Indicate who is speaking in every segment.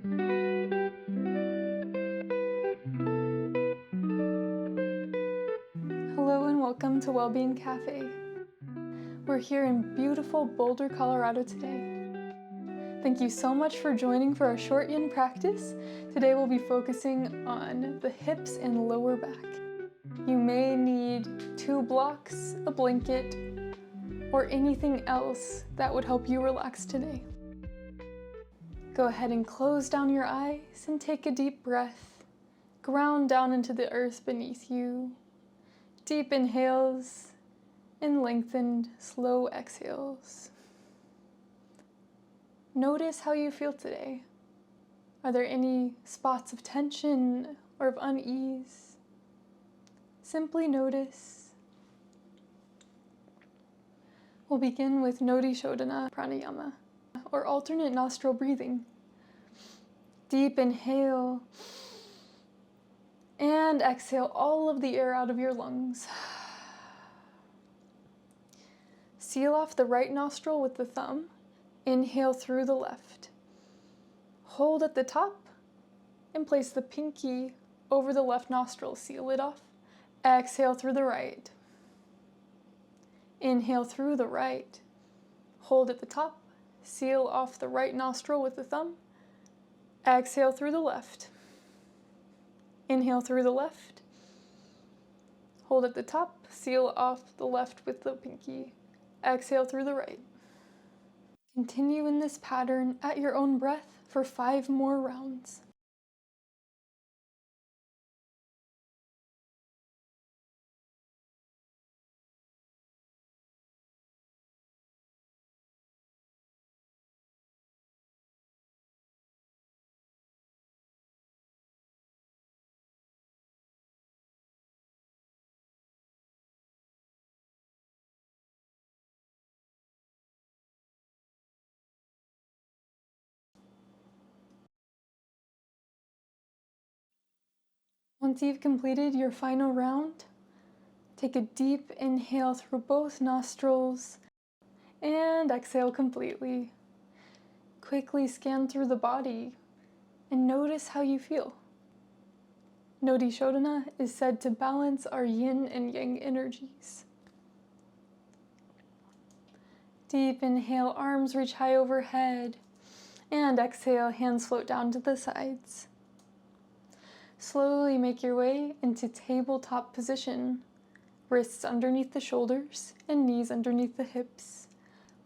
Speaker 1: Hello and welcome to Wellbeing Cafe. We're here in beautiful Boulder, Colorado today. Thank you so much for joining for our short yin practice. Today we'll be focusing on the hips and lower back. You may need 2 blocks, a blanket, or anything else that would help you relax today. Go ahead and close down your eyes and take a deep breath. Ground down into the earth beneath you. Deep inhales and lengthened, slow exhales. Notice how you feel today. Are there any spots of tension or of unease? Simply notice. We'll begin with Nodi Shodhana pranayama, or alternate nostril breathing. Deep inhale and exhale all of the air out of your lungs. Seal off the right nostril with the thumb. Inhale through the left. Hold at the top and place the pinky over the left nostril. Seal it off. Exhale through the right. Inhale through the right. Hold at the top. Seal off the right nostril with the thumb. Exhale through the left. Inhale through the left. Hold at the top. Seal off the left with the pinky. Exhale through the right. Continue in this pattern at your own breath for 5 more rounds. Once you've completed your final round, take a deep inhale through both nostrils and exhale completely. Quickly scan through the body and notice how you feel. Nodi Shodhana is said to balance our yin and yang energies. Deep inhale, arms reach high overhead, and exhale, hands float down to the sides. Slowly make your way into tabletop position, wrists underneath the shoulders and knees underneath the hips.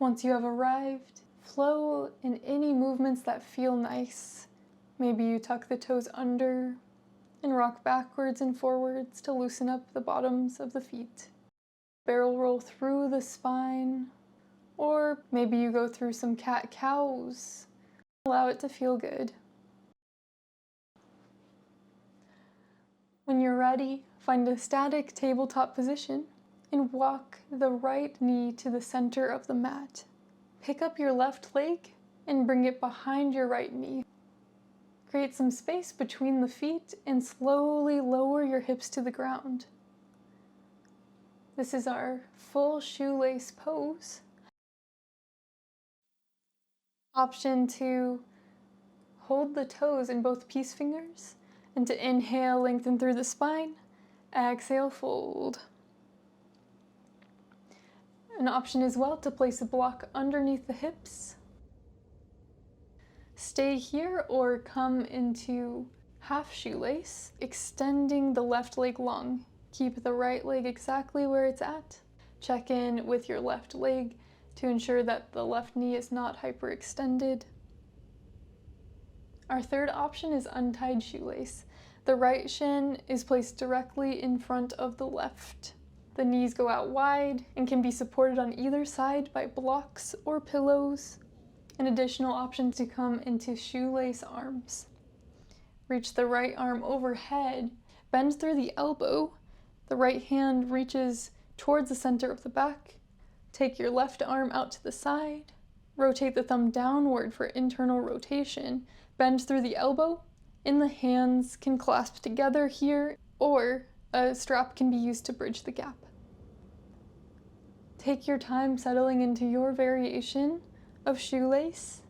Speaker 1: Once you have arrived, flow in any movements that feel nice. Maybe you tuck the toes under and rock backwards and forwards to loosen up the bottoms of the feet. Barrel roll through the spine, or maybe you go through some cat-cows. Allow it to feel good. When you're ready, find a static tabletop position and walk the right knee to the center of the mat. Pick up your left leg and bring it behind your right knee. Create some space between the feet and slowly lower your hips to the ground. This is our full shoelace pose. Option to hold the toes in both peace fingers and to inhale, lengthen through the spine. Exhale, fold. An option as well to place a block underneath the hips. Stay here or come into half shoelace, extending the left leg long. Keep the right leg exactly where it's at. Check in with your left leg to ensure that the left knee is not hyperextended. Our third option is untied shoelace. The right shin is placed directly in front of the left. The knees go out wide and can be supported on either side by blocks or pillows. An additional option to come into shoelace arms. Reach the right arm overhead, bend through the elbow. The right hand reaches towards the center of the back. Take your left arm out to the side. Rotate the thumb downward for internal rotation. Bend through the elbow, and the hands can clasp together here, or a strap can be used to bridge the gap. Take your time settling into your variation of shoelace.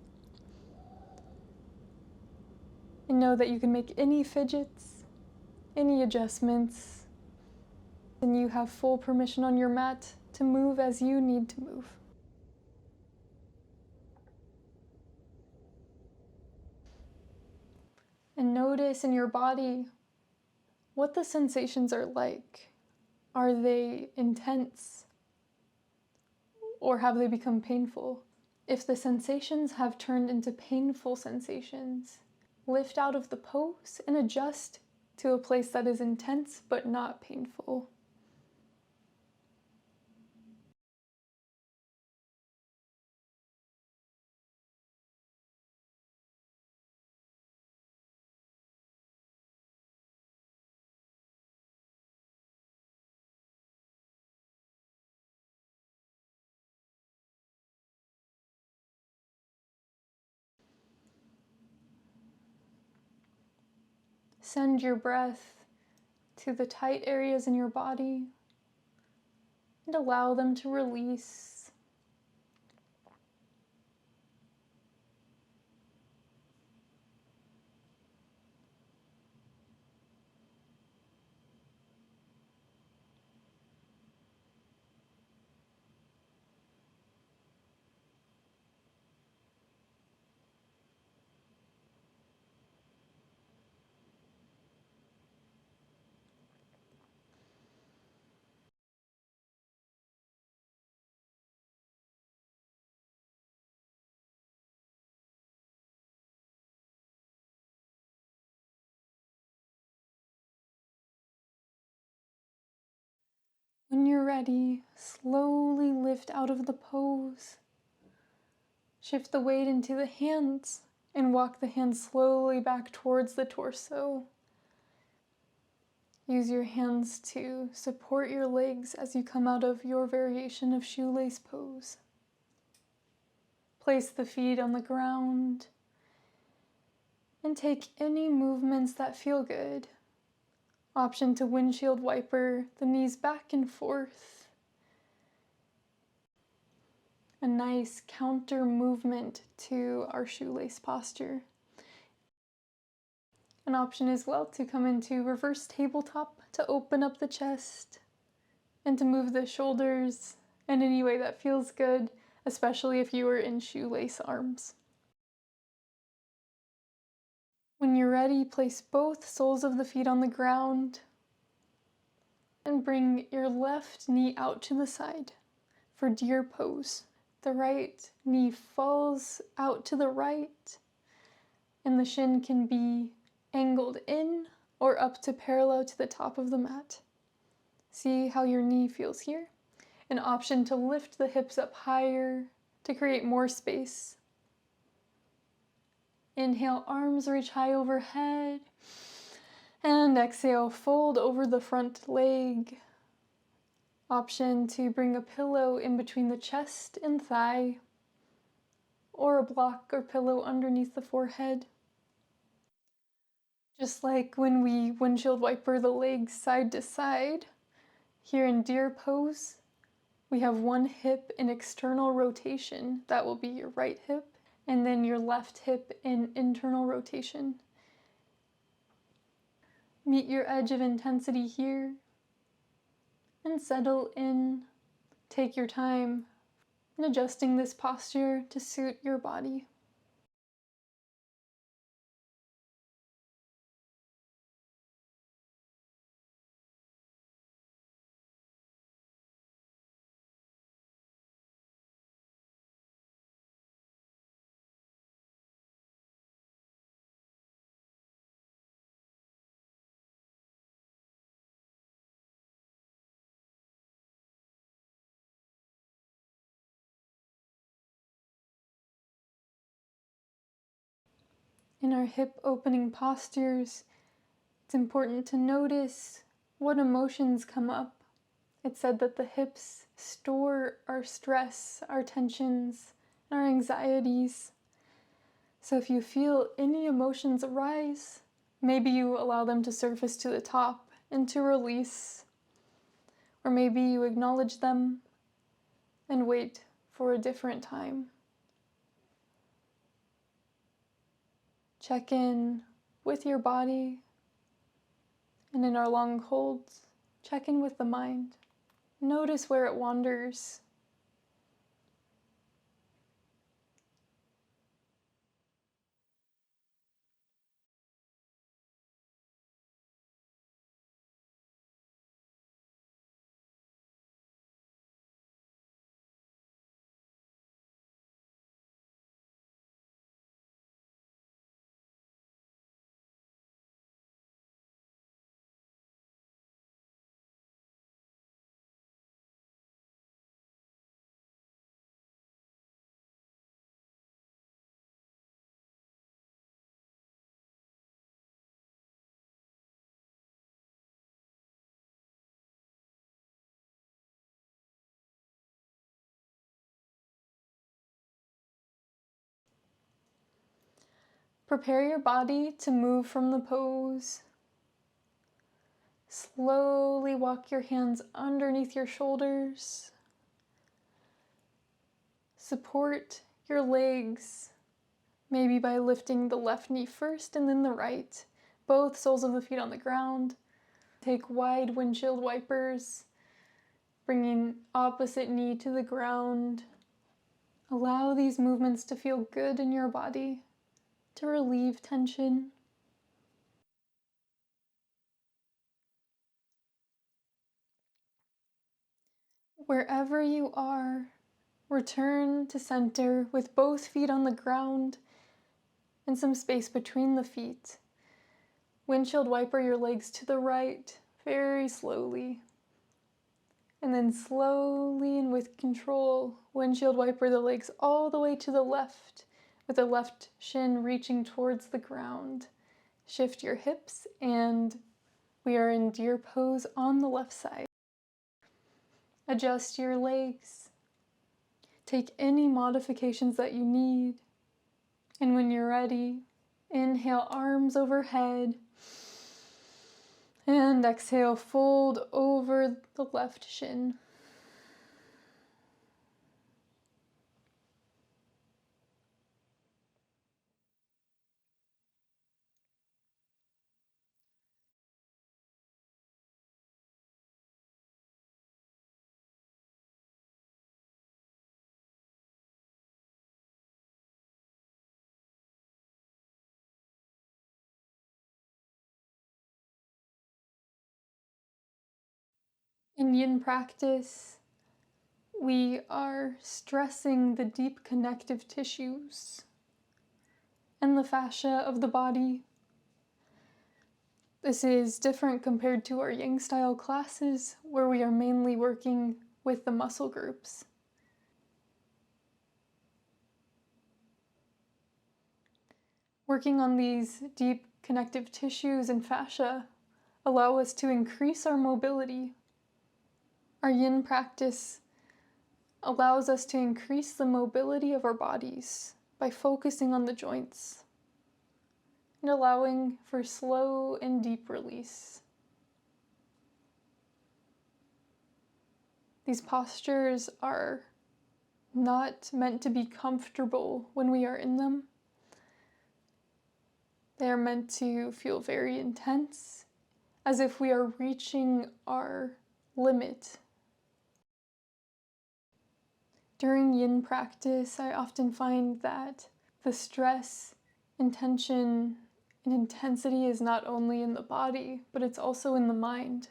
Speaker 1: And know that you can make any fidgets, any adjustments, and you have full permission on your mat to move as you need to move. And notice in your body what the sensations are like. Are they intense? Or have they become painful? If the sensations have turned into painful sensations, lift out of the pose and adjust to a place that is intense but not painful. Send your breath to the tight areas in your body and allow them to release. When you're ready, slowly lift out of the pose. Shift the weight into the hands and walk the hands slowly back towards the torso. Use your hands to support your legs as you come out of your variation of shoelace pose. Place the feet on the ground and take any movements that feel good. Option to windshield wiper the knees back and forth. A nice counter movement to our shoelace posture. An option as well to come into reverse tabletop to open up the chest and to move the shoulders in any way that feels good, especially if you are in shoelace arms. When you're ready, place both soles of the feet on the ground and bring your left knee out to the side for deer pose. The right knee falls out to the right and the shin can be angled in or up to parallel to the top of the mat. See how your knee feels here. An option to lift the hips up higher to create more space. Inhale, arms reach high overhead. And exhale, fold over the front leg. Option to bring a pillow in between the chest and thigh, or a block or pillow underneath the forehead. Just like when we windshield wiper the legs side to side, here in deer pose, we have one hip in external rotation. That will be your right hip, and then your left hip in internal rotation. Meet your edge of intensity here and settle in. Take your time in adjusting this posture to suit your body. In our hip opening postures, it's important to notice what emotions come up. It's said that the hips store our stress, our tensions, our anxieties. So if you feel any emotions arise, maybe you allow them to surface to the top and to release. Or maybe you acknowledge them and wait for a different time. Check in with your body, and in our long holds, check in with the mind. Notice where it wanders. Prepare your body to move from the pose. Slowly walk your hands underneath your shoulders. Support your legs, maybe by lifting the left knee first and then the right. Both soles of the feet on the ground. Take wide windshield wipers, bringing opposite knee to the ground. Allow these movements to feel good in your body, to relieve tension. Wherever you are, return to center with both feet on the ground and some space between the feet. Windshield wiper your legs to the right, very slowly. And then slowly and with control, windshield wiper the legs all the way to the left, with the left shin reaching towards the ground. Shift your hips, and we are in deer pose on the left side. Adjust your legs. Take any modifications that you need. And when you're ready, inhale, arms overhead. And exhale, fold over the left shin. In yin practice, we are stressing the deep connective tissues and the fascia of the body. This is different compared to our yang style classes, where we are mainly working with the muscle groups. Working on these deep connective tissues and fascia allow us to increase our mobility. Our yin practice allows us to increase the mobility of our bodies by focusing on the joints and allowing for slow and deep release. These postures are not meant to be comfortable when we are in them. They are meant to feel very intense, as if we are reaching our limit. During yin practice, I often find that the stress and tension and intensity is not only in the body, but it's also in the mind.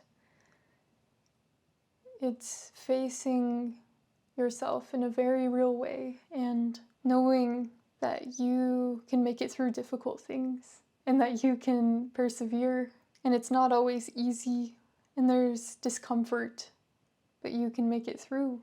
Speaker 1: It's facing yourself in a very real way and knowing that you can make it through difficult things and that you can persevere. And it's not always easy and there's discomfort, but you can make it through.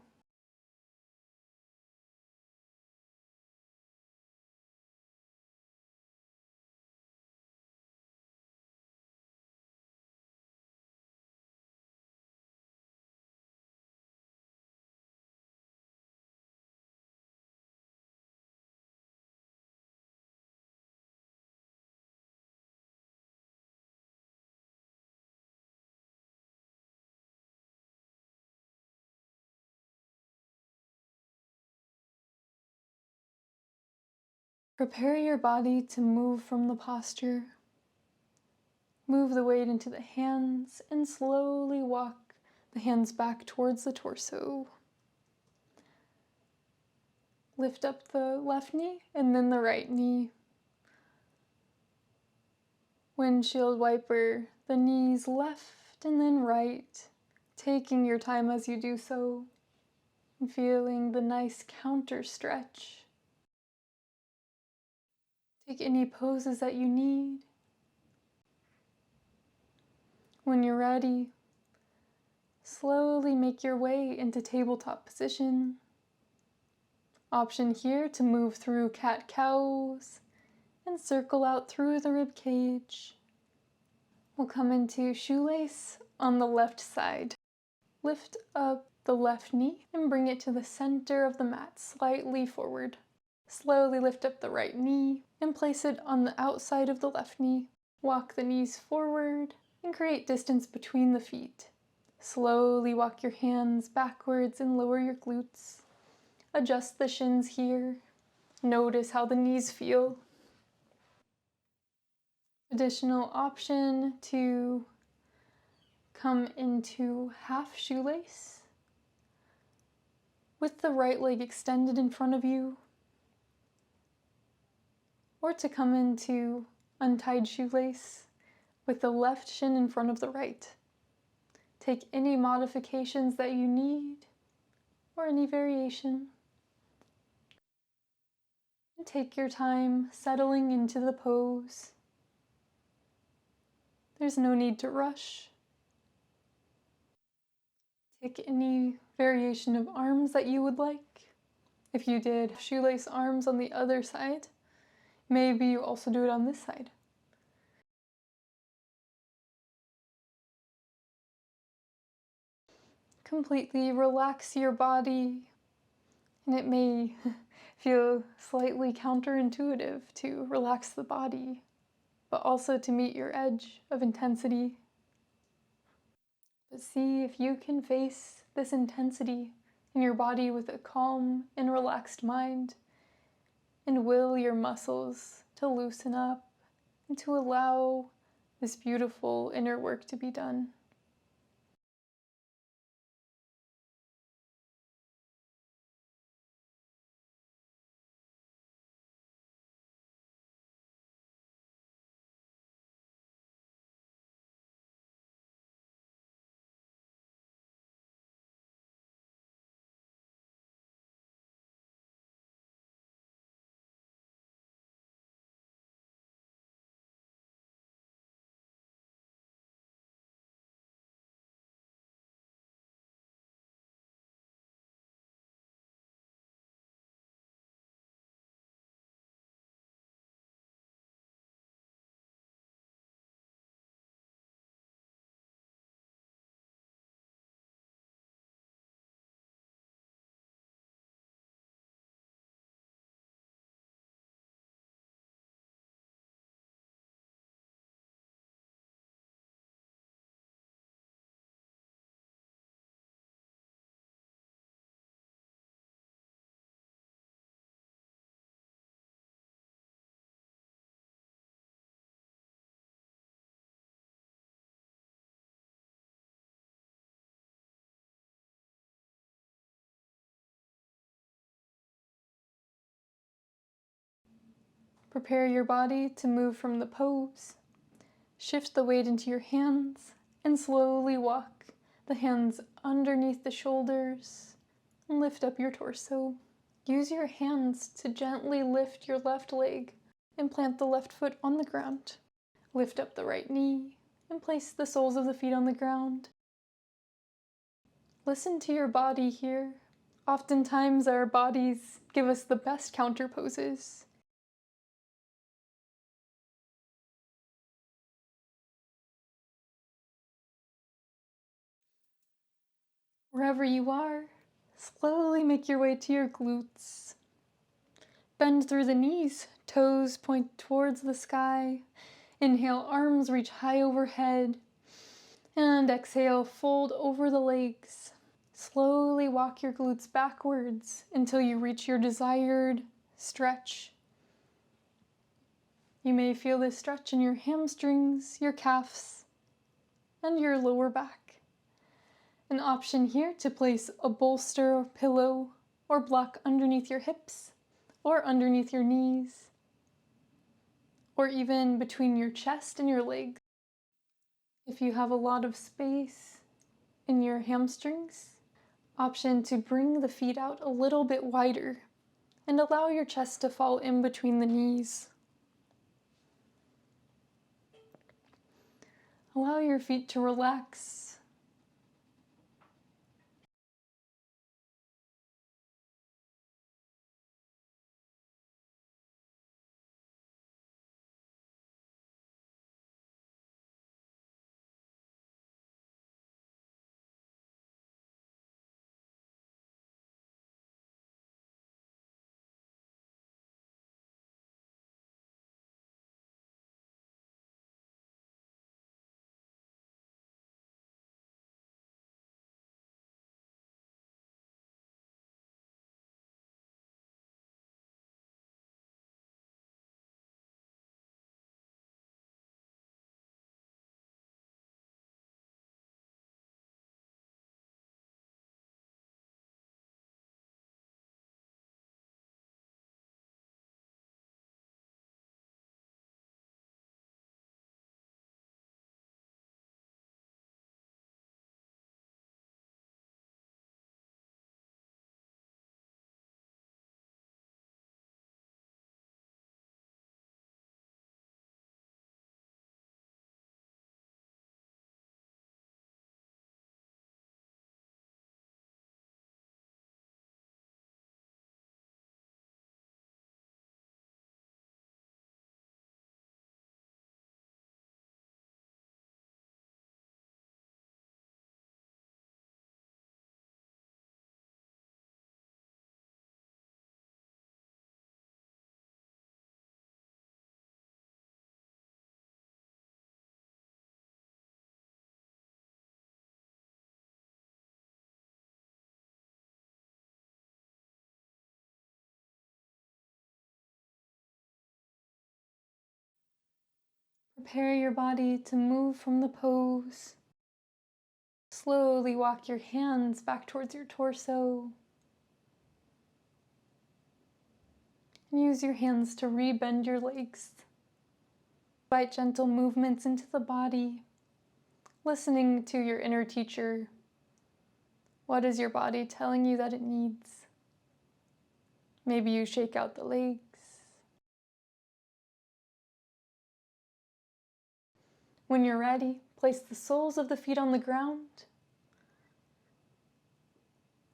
Speaker 1: Prepare your body to move from the posture. Move the weight into the hands and slowly walk the hands back towards the torso. Lift up the left knee and then the right knee. Windshield wiper the knees left and then right, taking your time as you do so, and feeling the nice counter stretch. Take any poses that you need. When you're ready, slowly make your way into tabletop position. Option here to move through cat-cows and circle out through the rib cage. We'll come into shoelace on the left side. Lift up the left knee and bring it to the center of the mat, slightly forward. Slowly lift up the right knee and place it on the outside of the left knee. Walk the knees forward and create distance between the feet. Slowly walk your hands backwards and lower your glutes. Adjust the shins here. Notice how the knees feel. Additional option to come into half shoelace with the right leg extended in front of you, or to come into untied shoelace with the left shin in front of the right. Take any modifications that you need or any variation. And take your time settling into the pose. There's no need to rush. Take any variation of arms that you would like. If you did shoelace arms on the other side, maybe you also do it on this side. Completely relax your body, and it may feel slightly counterintuitive to relax the body, but also to meet your edge of intensity. But see if you can face this intensity in your body with a calm and relaxed mind, and will your muscles to loosen up and to allow this beautiful inner work to be done. Prepare your body to move from the pose. Shift the weight into your hands and slowly walk the hands underneath the shoulders and lift up your torso. Use your hands to gently lift your left leg and plant the left foot on the ground. Lift up the right knee and place the soles of the feet on the ground. Listen to your body here. Oftentimes our bodies give us the best counter poses. Wherever you are, slowly make your way to your glutes. Bend through the knees, toes point towards the sky. Inhale, arms reach high overhead. And exhale, fold over the legs. Slowly walk your glutes backwards until you reach your desired stretch. You may feel this stretch in your hamstrings, your calves, and your lower back. An option here to place a bolster or pillow or block underneath your hips or underneath your knees, or even between your chest and your legs. If you have a lot of space in your hamstrings, option to bring the feet out a little bit wider and allow your chest to fall in between the knees. Allow your feet to relax. Prepare your body to move from the pose. Slowly walk your hands back towards your torso. And use your hands to rebend your legs. Invite gentle movements into the body, listening to your inner teacher. What is your body telling you that it needs? Maybe you shake out the legs. When you're ready, place the soles of the feet on the ground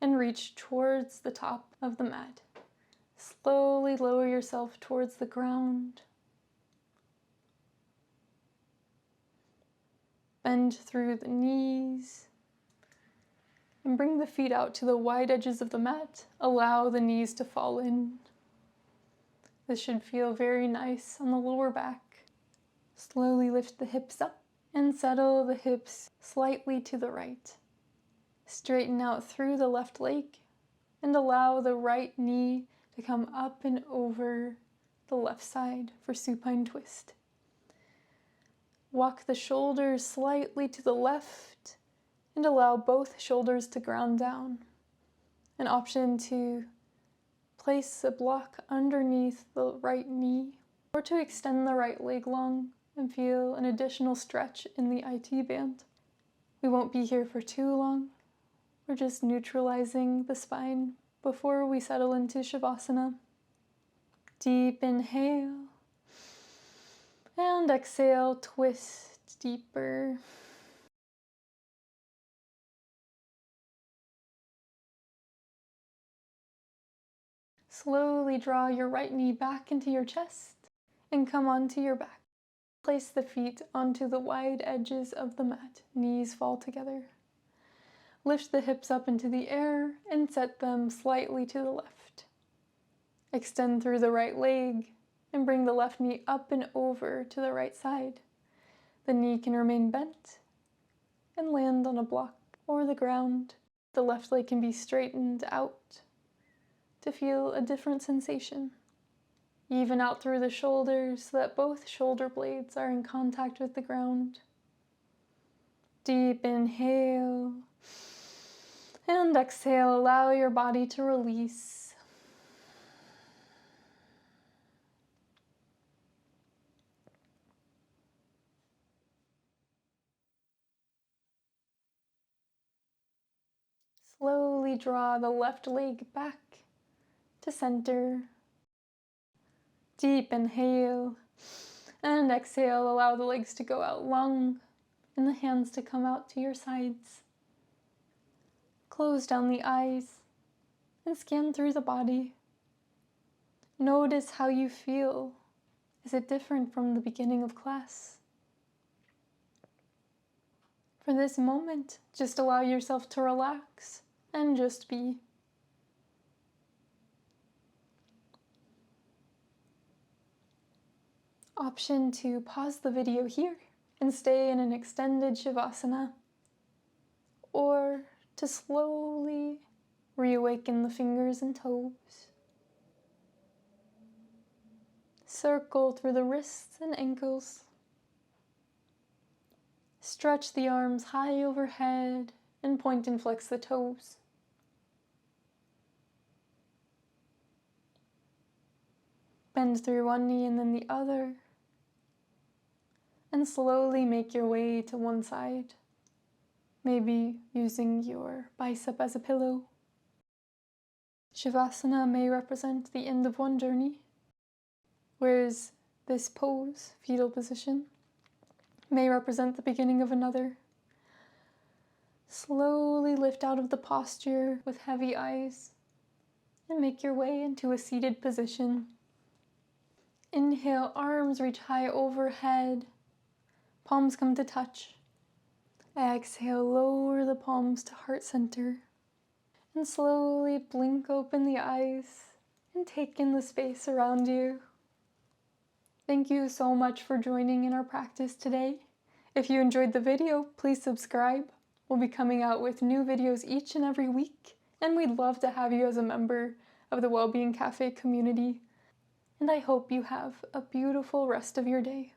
Speaker 1: and reach towards the top of the mat. Slowly lower yourself towards the ground. Bend through the knees and bring the feet out to the wide edges of the mat. Allow the knees to fall in. This should feel very nice on the lower back. Slowly lift the hips up and settle the hips slightly to the right. Straighten out through the left leg and allow the right knee to come up and over the left side for supine twist. Walk the shoulders slightly to the left and allow both shoulders to ground down. An option to place a block underneath the right knee or to extend the right leg long and feel an additional stretch in the IT band. We won't be here for too long. We're just neutralizing the spine before we settle into Savasana. Deep inhale and exhale, twist deeper. Slowly draw your right knee back into your chest and come onto your back. Place the feet onto the wide edges of the mat. Knees fall together. Lift the hips up into the air and set them slightly to the left. Extend through the right leg and bring the left knee up and over to the right side. The knee can remain bent and land on a block or the ground. The left leg can be straightened out to feel a different sensation. Even out through the shoulders so that both shoulder blades are in contact with the ground. Deep inhale and exhale. Allow your body to release. Slowly draw the left leg back to center. Deep inhale and exhale. Allow the legs to go out long and the hands to come out to your sides. Close down the eyes and scan through the body. Notice how you feel. Is it different from the beginning of class? For this moment, just allow yourself to relax and just be. Option to pause the video here and stay in an extended Shavasana, or to slowly reawaken the fingers and toes. Circle through the wrists and ankles. Stretch the arms high overhead and point and flex the toes. Bend through one knee and then the other. And slowly make your way to one side, maybe using your bicep as a pillow. Shavasana may represent the end of one journey, whereas this pose, fetal position, may represent the beginning of another. Slowly lift out of the posture with heavy eyes and make your way into a seated position. Inhale, arms reach high overhead. Palms come to touch. Exhale, lower the palms to heart center. And slowly blink open the eyes and take in the space around you. Thank you so much for joining in our practice today. If you enjoyed the video, please subscribe. We'll be coming out with new videos each and every week, and we'd love to have you as a member of the Wellbeing Cafe community. And I hope you have a beautiful rest of your day.